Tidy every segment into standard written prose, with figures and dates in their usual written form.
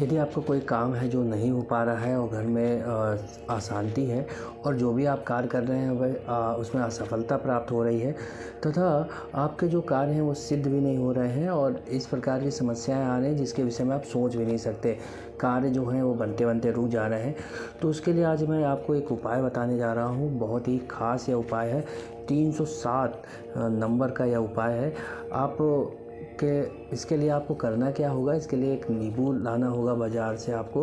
यदि आपको कोई काम है जो नहीं हो पा रहा है और घर में अशांति है और जो भी आप कार्य कर रहे हैं वह उसमें असफलता प्राप्त हो रही है तथा आपके जो कार्य हैं वो सिद्ध भी नहीं हो रहे हैं और इस प्रकार की समस्याएं आ रही हैं जिसके विषय में आप सोच भी नहीं सकते, कार्य जो हैं वो बनते बनते रुक जा रहे हैं। तो उसके लिए आज मैं आपको एक उपाय बताने जा रहा हूँ। बहुत ही ख़ास यह उपाय है, 307 नंबर का यह उपाय है। आप इसके लिए आपको करना क्या होगा, इसके लिए एक नींबू लाना होगा बाज़ार से आपको।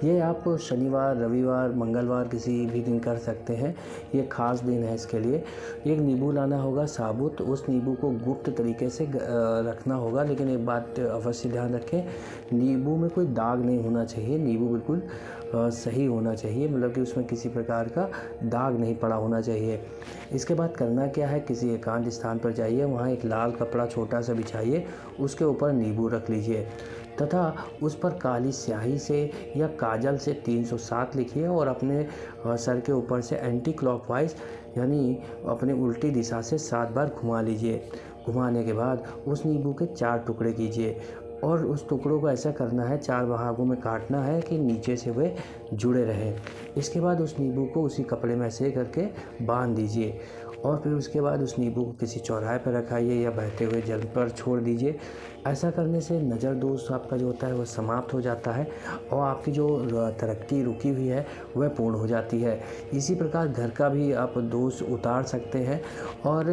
ये आप शनिवार, रविवार, मंगलवार किसी भी दिन कर सकते हैं, ये ख़ास दिन है इसके लिए। एक नींबू लाना होगा साबुत, उस नींबू को गुप्त तरीके से रखना होगा। लेकिन एक बात अवश्य ध्यान रखें, नींबू में कोई दाग नहीं होना चाहिए। नींबू बिल्कुल सही होना चाहिए, मतलब कि उसमें किसी प्रकार का दाग नहीं पड़ा होना चाहिए। इसके बाद करना क्या है, किसी एकांत स्थान पर जाइए, वहाँ एक लाल कपड़ा छोटा सा बिछाइए, उसके ऊपर नींबू रख लीजिए तथा उस पर काली स्याही से या काजल से 307 लिखिए और अपने सर के ऊपर से एंटी क्लॉकवाइज यानी अपने उल्टी दिशा से 7 बार घुमा लीजिए। घुमाने के बाद उस नींबू के 4 टुकड़े कीजिए और उस टुकड़ों को ऐसा करना है, 4 भागों में काटना है कि नीचे से वे जुड़े रहें। इसके बाद उस नींबू को उसी कपड़े में ऐसे करके बांध दीजिए और फिर उसके बाद उस नींबू को किसी चौराहे पर रखाइए या बहते हुए जल पर छोड़ दीजिए। ऐसा करने से नज़र दोष आपका जो होता है वह समाप्त हो जाता है और आपकी जो तरक्की रुकी हुई है वह पूर्ण हो जाती है। इसी प्रकार घर का भी आप दोष उतार सकते हैं और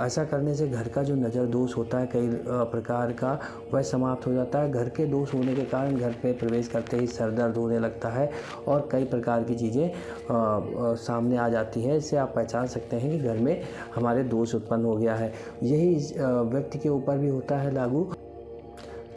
ऐसा करने से घर का जो नज़र दोष होता है कई प्रकार का वह समाप्त हो जाता है। घर के दोष होने के कारण घर पे प्रवेश करते ही सर दर्द होने लगता है और कई प्रकार की चीज़ें सामने आ जाती हैं। इससे आप पहचान सकते हैं कि घर में हमारे दोष उत्पन्न हो गया है। यही व्यक्ति के ऊपर भी होता है लागू।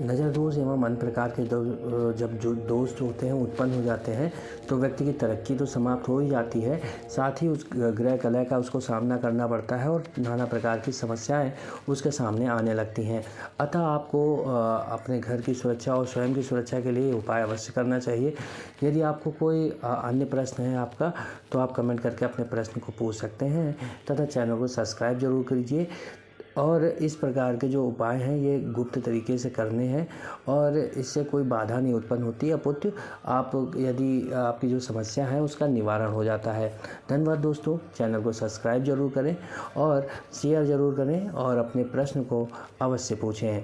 नज़र दोष एवं अन्य प्रकार के जब जो दोष जो होते हैं उत्पन्न हो जाते हैं तो व्यक्ति की तरक्की तो समाप्त हो ही जाती है, साथ ही उस ग्रह कलह का उसको सामना करना पड़ता है और नाना प्रकार की समस्याएं उसके सामने आने लगती हैं। अतः आपको अपने घर की सुरक्षा और स्वयं की सुरक्षा के लिए उपाय अवश्य करना चाहिए। यदि आपको कोई अन्य प्रश्न है आपका तो आप कमेंट करके अपने प्रश्न को पूछ सकते हैं तथा चैनल को सब्सक्राइब जरूर कीजिए। और इस प्रकार के जो उपाय हैं ये गुप्त तरीके से करने हैं और इससे कोई बाधा नहीं उत्पन्न होती। अपुत्य आप यदि आपकी जो समस्या है उसका निवारण हो जाता है। धन्यवाद दोस्तों, चैनल को सब्सक्राइब जरूर करें और शेयर ज़रूर करें और अपने प्रश्न को अवश्य पूछें।